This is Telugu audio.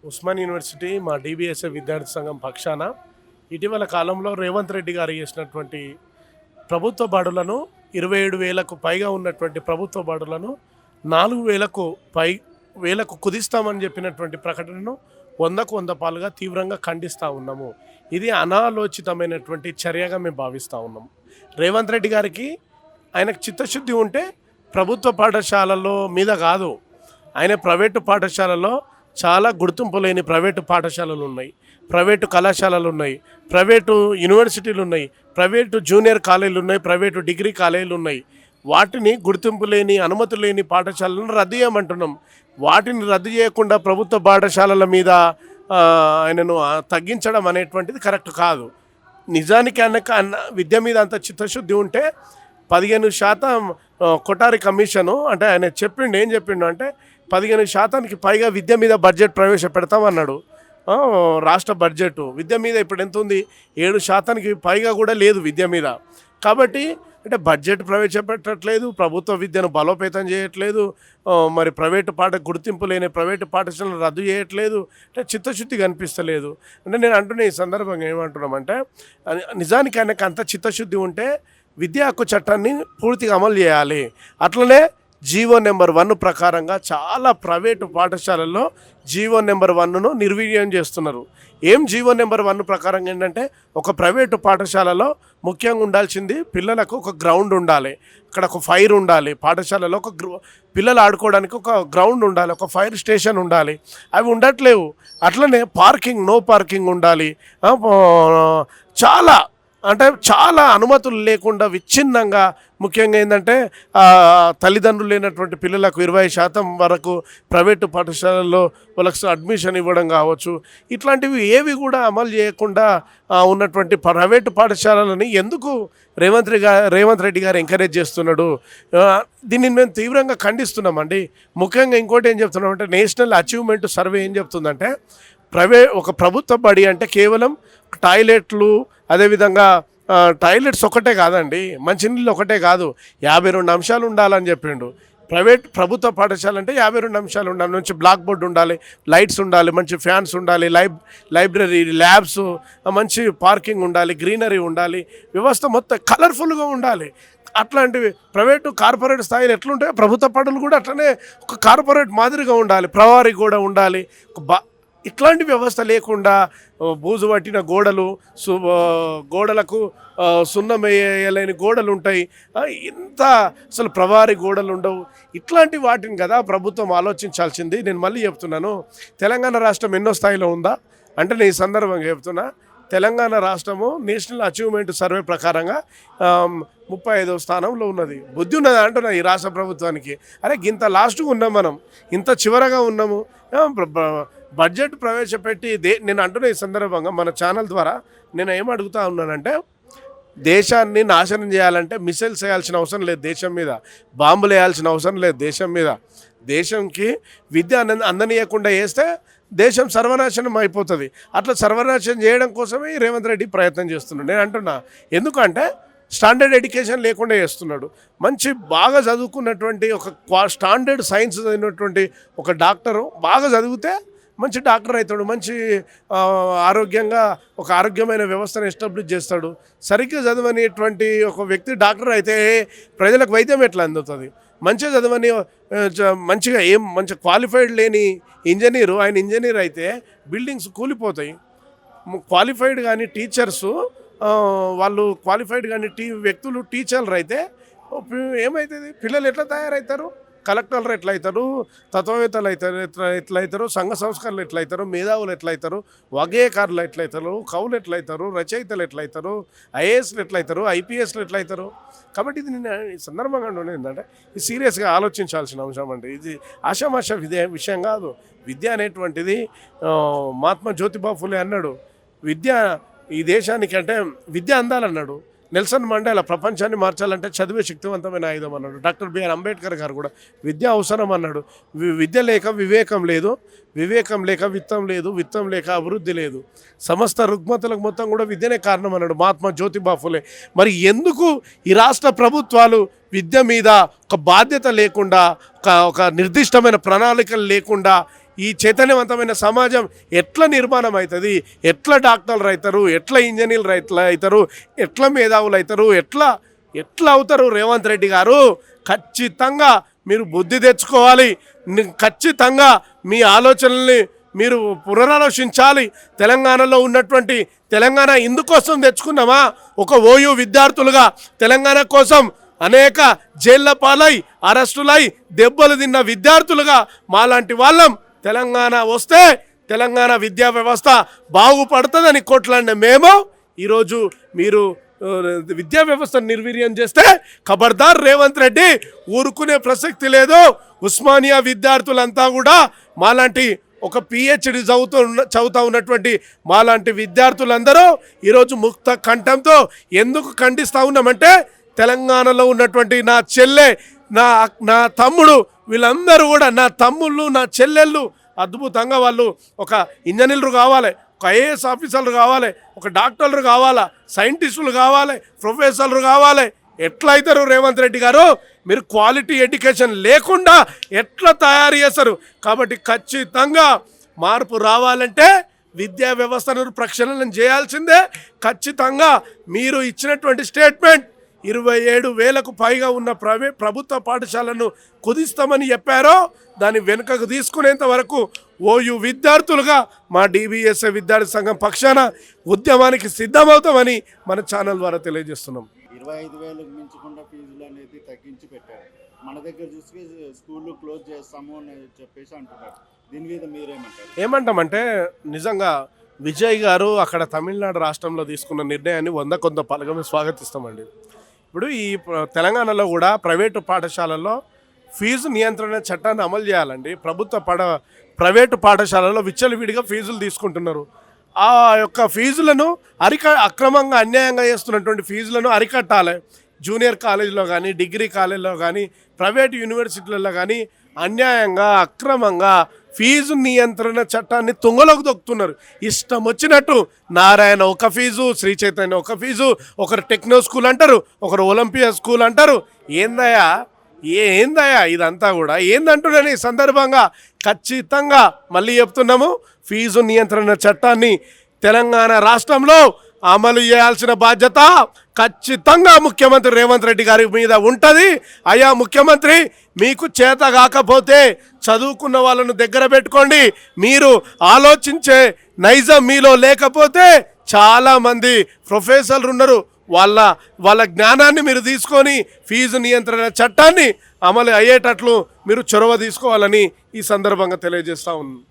ఉస్మాన్ యూనివర్సిటీ మా డీబీఎస్ఏ విద్యార్థి సంఘం పక్షాన ఇటీవల కాలంలో రేవంత్ రెడ్డి గారు చేసినటువంటి ప్రభుత్వ బడులను 27,000కు పైగా ఉన్నటువంటి ప్రభుత్వ బడులను 4,000కు కుదిస్తామని చెప్పినటువంటి ప్రకటనను 100కు 100 పాలుగా తీవ్రంగా ఖండిస్తూ ఉన్నాము. ఇది అనాలోచితమైనటువంటి చర్యగా మేము భావిస్తూ ఉన్నాము. రేవంత్ రెడ్డి గారికి ఆయనకు చిత్తశుద్ధి ఉంటే ప్రభుత్వ పాఠశాలల్లో మీద కాదు, ఆయన ప్రైవేటు పాఠశాలలో చాలా గుర్తింపు లేని ప్రైవేటు పాఠశాలలు ఉన్నాయి, ప్రైవేటు కళాశాలలు ఉన్నాయి, ప్రైవేటు యూనివర్సిటీలు ఉన్నాయి, ప్రైవేటు జూనియర్ కాలేజీలు ఉన్నాయి, ప్రైవేటు డిగ్రీ కాలేజీలు ఉన్నాయి. వాటిని గుర్తింపు లేని అనుమతి లేని పాఠశాలను రద్దు చేయమంటున్నాం. వాటిని రద్దు చేయకుండా ప్రభుత్వ పాఠశాలల మీద ఆయనను తగ్గించడం అనేటువంటిది కరెక్ట్ కాదు. నిజానికి విద్య మీద అంత చిత్తశుద్ధి ఉంటే 15% కొఠారి కమిషను అంటే ఆయన చెప్పిండు. ఏం చెప్పిండు అంటే 15%కి పైగా విద్య మీద బడ్జెట్ ప్రవేశపెడతామన్నాడు. రాష్ట్ర బడ్జెట్ విద్య మీద ఇప్పుడు ఎంత ఉంది? 7%కి పైగా కూడా లేదు విద్య మీద. కాబట్టి అంటే బడ్జెట్ ప్రవేశపెట్టట్లేదు, ప్రభుత్వ విద్యను బలోపేతం చేయట్లేదు, మరి గుర్తింపు లేని ప్రైవేటు పాఠశాలను రద్దు చేయట్లేదు, అంటే చిత్తశుద్ధి కనిపిస్తలేదు. అంటే నేను అంటున్నా ఈ సందర్భంగా ఏమంటున్నామంటే నిజానికి ఆయనకు అంత చిత్తశుద్ధి ఉంటే విద్యా హక్కు చట్టాన్ని పూర్తిగా అమలు చేయాలి. అట్లనే జీవో నెంబర్ 1 ప్రకారంగా చాలా ప్రైవేటు పాఠశాలల్లో జీవో నెంబర్ 1ను నిర్వీర్యం చేస్తున్నారు. ఏం జీవో నెంబర్ 1 ప్రకారం ఏంటంటే ఒక ప్రైవేటు పాఠశాలలో ముఖ్యంగా ఉండాల్సింది పిల్లలకు ఒక గ్రౌండ్ ఉండాలి, అక్కడ ఒక ఫైర్ ఉండాలి, పాఠశాలలో పిల్లలు ఆడుకోవడానికి ఒక గ్రౌండ్ ఉండాలి, ఒక ఫైర్ స్టేషన్ ఉండాలి. అవి ఉండట్లేవు. అట్లనే నో పార్కింగ్ ఉండాలి. చాలా అనుమతులు లేకుండా విచ్ఛిన్నంగా ముఖ్యంగా ఏంటంటే తల్లిదండ్రులు లేనటువంటి పిల్లలకు 20% వరకు ప్రైవేటు పాఠశాలల్లో వాళ్ళకి అడ్మిషన్ ఇవ్వడం కావచ్చు. ఇట్లాంటివి ఏవి కూడా అమలు చేయకుండా ఉన్నటువంటి ప్రైవేటు పాఠశాలలని ఎందుకు రేవంత్ రెడ్డి గారు ఎంకరేజ్ చేస్తున్నాడు? దీన్ని మేము తీవ్రంగా ఖండిస్తున్నామండి. ముఖ్యంగా ఇంకోటి ఏం చెప్తున్నామంటే నేషనల్ అచీవ్మెంట్ సర్వే ఏం చెప్తుందంటే ఒక ప్రభుత్వ బడి అంటే కేవలం టాయిలెట్లు, అదేవిధంగా టాయిలెట్స్ ఒకటే కాదండి, మంచినీళ్ళు ఒకటే కాదు, 52 అంశాలు ఉండాలని చెప్పిండు. ప్రభుత్వ పాఠశాల అంటే 52 అంశాలు ఉండాలి. మంచి బ్లాక్ బోర్డు ఉండాలి, లైట్స్ ఉండాలి, మంచి ఫ్యాన్స్ ఉండాలి, లైబ్రరీ, ల్యాబ్స్, మంచి పార్కింగ్ ఉండాలి, గ్రీనరీ ఉండాలి, వ్యవస్థ మొత్తం కలర్ఫుల్గా ఉండాలి. అట్లాంటివి కార్పొరేట్ స్థాయిలో ఎట్లుంటాయో ప్రభుత్వ పాఠాలు కూడా అట్లనే ఒక కార్పొరేట్ మాదిరిగా ఉండాలి, ప్రవారీ కూడా ఉండాలి. ఇట్లాంటి వ్యవస్థ లేకుండా బూజు పట్టిన గోడలకు సున్నం వేయలేని గోడలు ఉంటాయి, అసలు ప్రవారీ గోడలు ఉండవు. ఇట్లాంటి వాటిని కదా ప్రభుత్వం ఆలోచించాల్సింది. నేను మళ్ళీ చెప్తున్నాను, తెలంగాణ రాష్ట్రం ఎన్నో స్థాయిలో ఉందా అంటే నేను ఈ సందర్భంగా చెప్తున్నా, తెలంగాణ రాష్ట్రము నేషనల్ అచీవ్మెంట్ సర్వే ప్రకారంగా 35వ స్థానంలో ఉన్నది. బుద్ధి ఉన్నది అంటున్నా ఈ రాష్ట్ర ప్రభుత్వానికి. అరే ఇంత లాస్ట్గా ఉన్నాం, మనం ఇంత చివరగా ఉన్నాము. బడ్జెట్ ప్రవేశపెట్టి నేను అంటున్న ఈ సందర్భంగా మన ఛానల్ ద్వారా నేను ఏం అడుగుతా ఉన్నానంటే, దేశాన్ని నాశనం చేయాలంటే మిసైల్స్ వేయాల్సిన అవసరం లేదు, దేశం మీద బాంబులు వేయాల్సిన అవసరం లేదు, దేశం మీద. దేశంకి విద్య అందనీయకుండా వేస్తే దేశం సర్వనాశనం అయిపోతుంది. అట్లా సర్వనాశనం చేయడం కోసమే రేవంత్ రెడ్డి ప్రయత్నం చేస్తున్నాడు. నేను అంటున్నా, ఎందుకంటే స్టాండర్డ్ ఎడ్యుకేషన్ లేకుండా చేస్తున్నాడు. బాగా చదువుకున్నటువంటి స్టాండర్డ్ సైన్స్ చదివినటువంటి ఒక డాక్టరు బాగా చదివితే మంచి డాక్టర్ అవుతాడు, మంచి ఆరోగ్యంగా ఒక ఆరోగ్యమైన వ్యవస్థను ఎస్టాబ్లిష్ చేస్తాడు. సరిగ్గా చదవనేటువంటి ఒక వ్యక్తి డాక్టర్ అయితే ప్రజలకు వైద్యం ఎట్లా అందుతుంది? మంచిగా చదవని మంచి క్వాలిఫైడ్ లేని ఇంజనీరు, ఆయన ఇంజనీర్ అయితే బిల్డింగ్స్ కూలిపోతాయి. క్వాలిఫైడ్ కానీ టీచర్సు వాళ్ళు క్వాలిఫైడ్ కానీ వ్యక్తులు టీచర్లు అయితే ఏమవుతుంది? పిల్లలు ఎట్లా తయారవుతారు? కలెక్టర్లు ఎట్లయితారు, తత్వవేత్తలు ఎట్లయితారు, సంఘ సంస్కరణలు ఎట్లయితారు, మేధావులు ఎట్లయితారు, వగేకారులు ఎట్లయితారు, కవులు ఎట్లయితారు, రచయితలు ఎట్లయితారు, ఐఏఎస్లు ఎట్లయితారు, ఐపీఎస్లు ఎట్లయితారు. కాబట్టి ఇది నేను ఈ సందర్భంగా ఏంటంటే ఇది సీరియస్గా ఆలోచించాల్సిన అంశం అండి. ఇది ఆషామాష విషయం కాదు. విద్య అనేటువంటిది మహాత్మా జ్యోతిబా ఫులే అన్నాడు, విద్య ఈ దేశానికి అంటే విద్య అందాలన్నాడు. నెల్సన్ మండేలా ప్రపంచాన్ని మార్చాలంటే చదివే శక్తివంతమైన ఆయుధం అన్నాడు. డాక్టర్ బిఆర్ అంబేద్కర్ గారు కూడా విద్య అవసరం అన్నాడు. విద్య లేక వివేకం లేదు, వివేకం లేక విత్తం లేదు, విత్తం లేక అభివృద్ధి లేదు, సమస్త రుగ్మతలకు మొత్తం కూడా విద్యనే కారణం అన్నాడు మహాత్మా జ్యోతిబా ఫులే. మరి ఎందుకు ఈ రాష్ట్ర ప్రభుత్వాలు విద్య మీద ఒక బాధ్యత లేకుండా, ఒక నిర్దిష్టమైన ప్రణాళికలు లేకుండా ఈ చైతన్యవంతమైన సమాజం ఎట్లా నిర్మాణం అవుతుంది, ఎట్లా డాక్టర్లు అవుతారు, ఎట్లా ఇంజనీర్లు అవుతారు, ఎట్లా మేధావులు అవుతారు, ఎట్లా ఎట్లా అవుతారు రేవంత్ రెడ్డి గారు? ఖచ్చితంగా మీరు బుద్ధి తెచ్చుకోవాలి. ఖచ్చితంగా మీ ఆలోచనల్ని మీరు పునరాలోచించాలి. తెలంగాణలో ఉన్నటువంటి తెలంగాణ ఇందుకోసం తెచ్చుకున్నామా? ఒక ఓయూ విద్యార్థులుగా తెలంగాణ కోసం అనేక జైళ్ల పాలై అరెస్టులై దెబ్బలు తిన్న విద్యార్థులుగా మాలాంటి వాళ్ళం తెలంగాణ వస్తే తెలంగాణ విద్యా వ్యవస్థ బాగుపడుతుందని కొట్లాడిన మేము ఈరోజు మీరు విద్యా వ్యవస్థను నిర్వీర్యం చేస్తే ఖబర్దార్ రేవంత్ రెడ్డి, ఊరుకునే ప్రసక్తి లేదు. ఉస్మానియా విద్యార్థులంతా కూడా మాలాంటి ఒక పిహెచ్డి చదువుతూ ఉన్నటువంటి మాలాంటి విద్యార్థులందరూ ఈరోజు ముక్త కంఠంతో ఎందుకు ఖండిస్తూ ఉన్నామంటే తెలంగాణలో ఉన్నటువంటి నా చెల్లె, నా తమ్ముడు, వీళ్ళందరూ కూడా నా తమ్ముళ్ళు, నా చెల్లెళ్ళు అద్భుతంగా వాళ్ళు ఒక ఇంజనీర్లు కావాలి, ఒక ఐఏఎస్ ఆఫీసర్లు కావాలి, ఒక డాక్టర్లు కావాలా, సైంటిస్టులు కావాలి, ప్రొఫెసర్లు కావాలి. ఎట్లా అవుతారు రేవంత్ రెడ్డి గారు? మీరు క్వాలిటీ ఎడ్యుకేషన్ లేకుండా ఎట్లా తయారు చేస్తారు? కాబట్టి ఖచ్చితంగా మార్పు రావాలంటే విద్యా వ్యవస్థను ప్రక్షాళన చేయాల్సిందే. ఖచ్చితంగా మీరు ఇచ్చినటువంటి స్టేట్మెంట్ 27,000కు పైగా ఉన్న ప్రభుత్వ పాఠశాలను కుదిస్తామని చెప్పారో దాన్ని వెనుకకు తీసుకునేంత వరకు ఓయూ విద్యార్థులుగా మా డిబిఎస్ఏ విద్యార్థి సంఘం పక్షాన ఉద్యమానికి సిద్ధమవుతామని మన ఛానల్ ద్వారా తెలియజేస్తున్నాం. 25,000 మించకుండా ఫీజులు అనేది తగ్గించి పెట్టారు. మన దగ్గర చూసి స్కూళ్ళు క్లోజ్ చేస్తాము అని చెప్పేసి అంటున్నారు. దీని మీద మీరేమంటారు? ఏమంటామంటే నిజంగా విజయ్ గారు అక్కడ తమిళనాడు రాష్ట్రంలో తీసుకున్న నిర్ణయాన్ని 100 పలకమే స్వాగతిస్తామండి. ఇప్పుడు ఈ తెలంగాణలో కూడా ప్రైవేటు పాఠశాలల్లో ఫీజు నియంత్రణ చట్టాన్ని అమలు చేయాలండి. ప్రైవేటు పాఠశాలల్లో విచ్చలవిడిగా ఫీజులు తీసుకుంటున్నారు. ఆ యొక్క ఫీజులను అక్రమంగా అన్యాయంగా చేస్తున్నటువంటి ఫీజులను అరికట్టాలి. జూనియర్ కాలేజీలో కానీ, డిగ్రీ కాలేజీలో కానీ, ప్రైవేట్ యూనివర్సిటీలలో కానీ అన్యాయంగా అక్రమంగా ఫీజు నియంత్రణ చట్టాన్ని తుంగలోకి దొక్కుతున్నారు. ఇష్టం వచ్చినట్టు నారాయణ ఒక ఫీజు, శ్రీ చైతన్య ఒక ఫీజు, ఒకరు టెక్నో స్కూల్ అంటారు, ఒకరు ఒలింపియా స్కూల్ అంటారు. ఏందయ్యా ఇదంతా కూడా? ఏందంటున్నాను ఈ సందర్భంగా ఖచ్చితంగా మళ్ళీ చెప్తున్నాము, ఫీజు నియంత్రణ చట్టాన్ని తెలంగాణ రాష్ట్రంలో అమలు చేయాల్సిన బాధ్యత ఖచ్చితంగా ముఖ్యమంత్రి రేవంత్ రెడ్డి గారి మీద ఉంటుంది. అయ్యా ముఖ్యమంత్రి, మీకు చేత కాకపోతే చదువుకున్న వాళ్ళను దగ్గర పెట్టుకోండి. మీరు ఆలోచించే నైజం మీలో లేకపోతే చాలామంది ప్రొఫెసర్లు ఉన్నారు, వాళ్ళ జ్ఞానాన్ని మీరు తీసుకొని ఫీజు నియంత్రణ చట్టాన్ని అమలు అయ్యేటట్లు మీరు చొరవ తీసుకోవాలని ఈ సందర్భంగా తెలియజేస్తా ఉన్నాను.